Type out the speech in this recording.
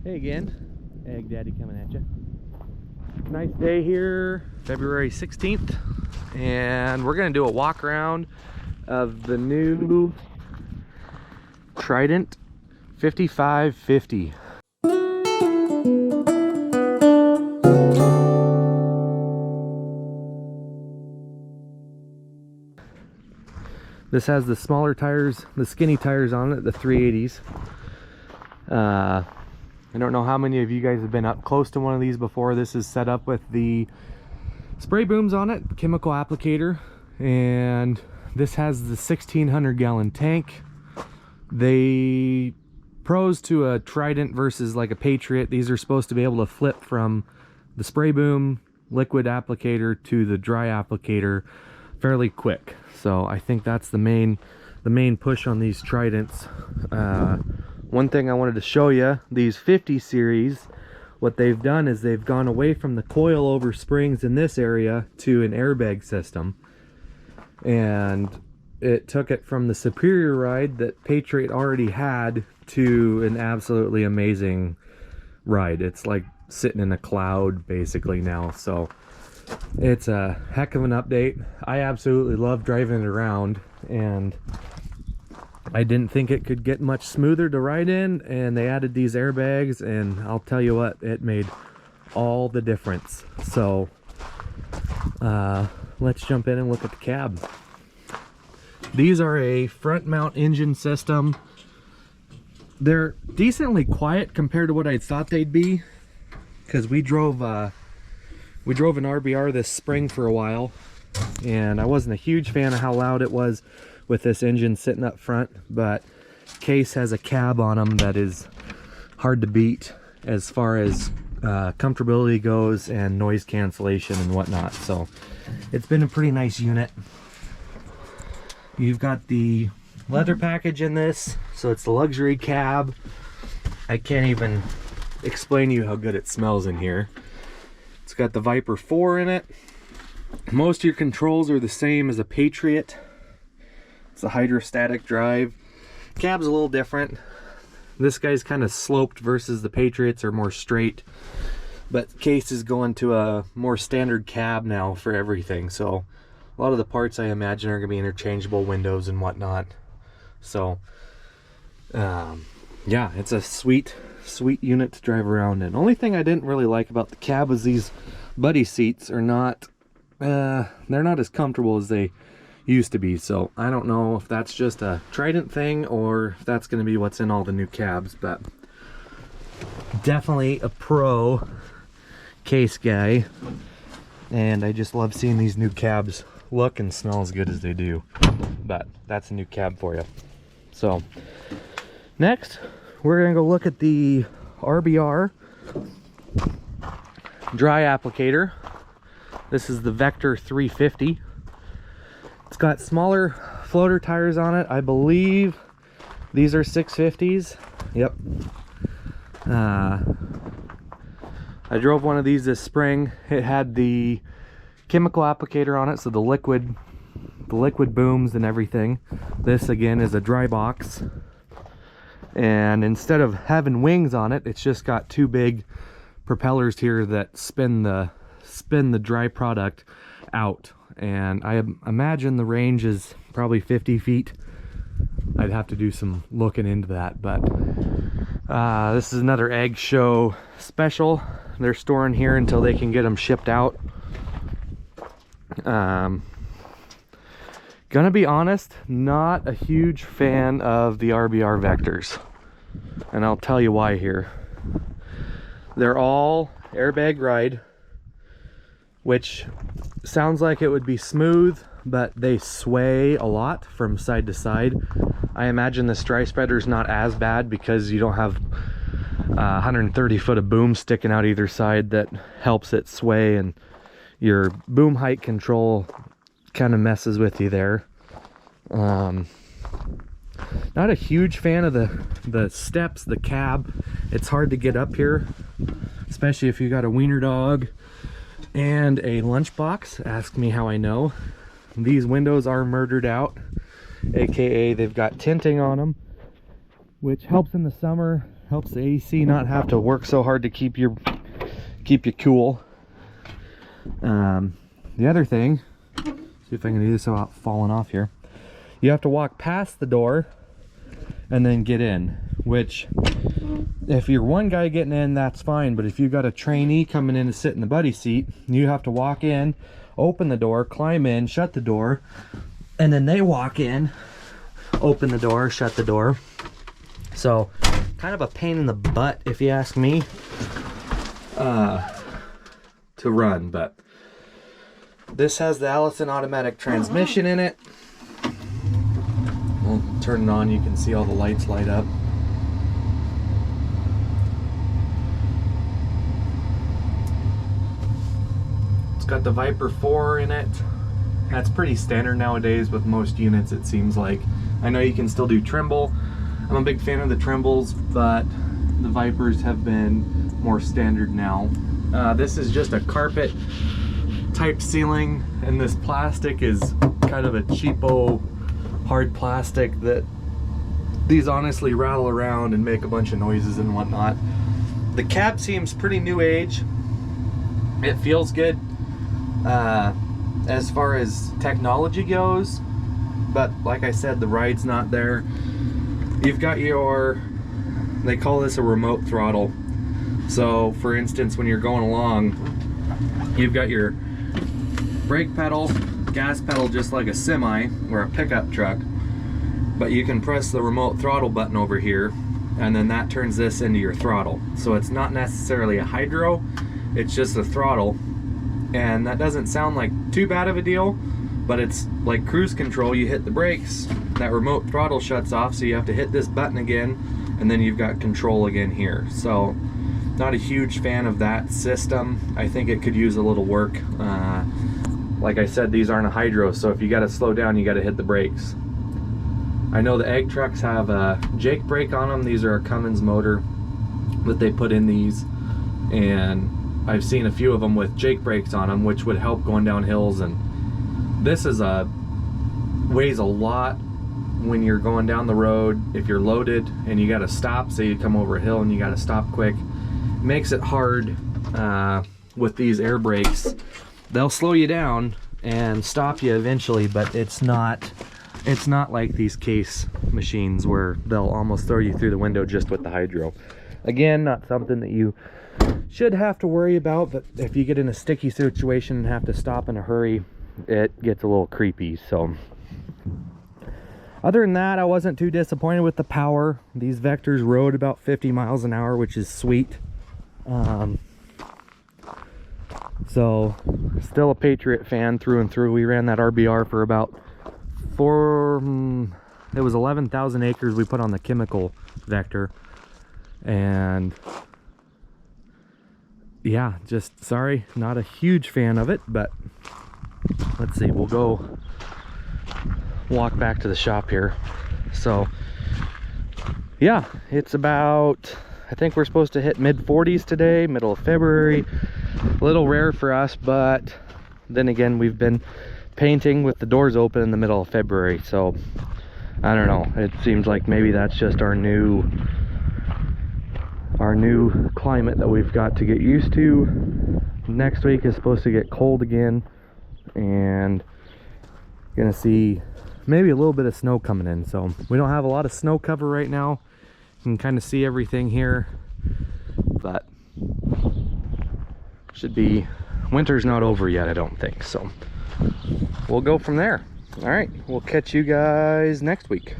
Hey again, AGDADDY coming at you. Nice day here, February 16th, and we're gonna do a walk around of the new Trident 5550. This has the smaller tires, the skinny tires on it, the 380s. I don't know how many of you guys have been up close to one of these before. This is set up with the spray booms on it, chemical applicator, and this has the 1600 gallon tank. They pros to a Trident versus like a Patriot. These are supposed to be able to flip from the spray boom liquid applicator to the dry applicator fairly quick. So I think that's the main push on these Tridents. One thing I wanted to show you, these 50 series, what they've done is they've gone away from the coil over springs in this area to an airbag system. And it took it from the superior ride that Patriot already had to an absolutely amazing ride. It's like sitting in a cloud basically now. So it's a heck of an update. I absolutely love driving it around, and I didn't think it could get much smoother to ride in, and they added these airbags, and I'll tell you what, it made all the difference. So let's jump in and look at the cab. These are a front mount engine system. They're decently quiet compared to what I thought they'd be, because we drove an RBR this spring for a while, and I wasn't a huge fan of how loud it was with this engine sitting up front, but Case has a cab on them that is hard to beat as far as comfortability goes and noise cancellation and whatnot. So it's been a pretty nice unit. You've got the leather package in this, so it's the luxury cab. I can't even explain to you how good it smells in here. It's got the Viper 4 in it. Most of your controls are the same as a Patriot. It's a hydrostatic drive. Cab's a little different. This guy's kind of sloped versus the Patriots are more straight. But Case is going to a more standard cab now for everything. So a lot of the parts I imagine are going to be interchangeable, windows and whatnot. So yeah, it's a sweet unit to drive around in. Only thing I didn't really like about the cab was these buddy seats are not, they're not as comfortable as they used to be. So I don't know if that's just a Trident thing or if that's going to be what's in all the new cabs, but definitely a pro Case guy, and I just love seeing these new cabs look and smell as good as they do. But that's a new cab for you. So next we're gonna go look at the RBR dry applicator. This is the Vector 350. It's got smaller floater tires on it. I believe these are 650s. Yep. I drove one of these this spring. It had the chemical applicator on it, so the liquid booms and everything. This again is a dry box, and instead of having wings on it, it's just got two big propellers here that spin the dry product out. And I imagine the range is probably 50 feet. I'd have to do some looking into that, but this is another Egg Show special. They're storing here until they can get them shipped out. Gonna be honest, not a huge fan of the RBR Vectors, and I'll tell you why here. They're all airbag ride, which sounds like it would be smooth, but they sway a lot from side to side. I imagine this dry spreader is not as bad because you don't have 130 foot of boom sticking out either side that helps it sway, and your boom height control kind of messes with you there. Not a huge fan of the steps, the cab. It's hard to get up here, especially if you got a wiener dog and a lunchbox. Ask me how I know. These windows are murdered out, aka they've got tinting on them, which helps in the summer. Helps the AC not have to work so hard to keep you cool. The other thing, see if I can do this without falling off here. You have to walk past the door and then get in, which if you're one guy getting in, that's fine. But if you got a trainee coming in to sit in the buddy seat, you have to walk in, open the door, climb in, shut the door, and then they walk in, open the door, shut the door. So kind of a pain in the butt, if you ask me, to run. But this has the Allison automatic transmission in it. We'll turn it on, you can see all the lights light up. It's got the Viper 4 in it. That's pretty standard nowadays with most units, it seems like. I know you can still do Trimble. I'm a big fan of the Trimbles, but the Vipers have been more standard now. This is just a carpet type ceiling, and this plastic is kind of a cheapo hard plastic that these honestly rattle around and make a bunch of noises and whatnot. The cab seems pretty new age. It feels good as far as technology goes, but like I said, the ride's not there. You've got your, they call this a remote throttle. So for instance, when you're going along, you've got your brake pedal, gas pedal, just like a semi or a pickup truck, but you can press the remote throttle button over here, and then that turns this into your throttle. So it's not necessarily a hydro, it's just a throttle, and that doesn't sound like too bad of a deal, but it's like cruise control. You hit the brakes, that remote throttle shuts off, so you have to hit this button again, and then you've got control again here. So not a huge fan of that system. I think it could use a little work. Like I said, these aren't a hydro, so if you got to slow down, you got to hit the brakes. I know the egg trucks have a Jake brake on them. These are a Cummins motor that they put in these, and I've seen a few of them with Jake brakes on them, which would help going down hills. And this is weighs a lot when you're going down the road. If you're loaded and you got to stop, say you come over a hill and you got to stop quick, it makes it hard with these air brakes. They'll slow you down and stop you eventually, but it's not like these case machines where they'll almost throw you through the window just with the hydro. Again, not something that you should have to worry about, but if you get in a sticky situation and have to stop in a hurry, it gets a little creepy. So other than that, I wasn't too disappointed with the power. These Vectors rode about 50 miles an hour, which is sweet. So still a Patriot fan through and through. We ran that RBR for about it was 11,000 acres we put on the chemical Vector, and yeah, just sorry, not a huge fan of it. But let's see, we'll go walk back to the shop here. So yeah, it's about, I think we're supposed to hit mid-40s today, middle of February. A little rare for us, but then again, we've been painting with the doors open in the middle of February, so I don't know, it seems like maybe that's just our new climate that we've got to get used to. Next week is supposed to get cold again, and gonna see maybe a little bit of snow coming in. So we don't have a lot of snow cover right now. You can kind of see everything here, but should be, winter's not over yet, I don't think. So we'll go from there. All right, we'll catch you guys next week.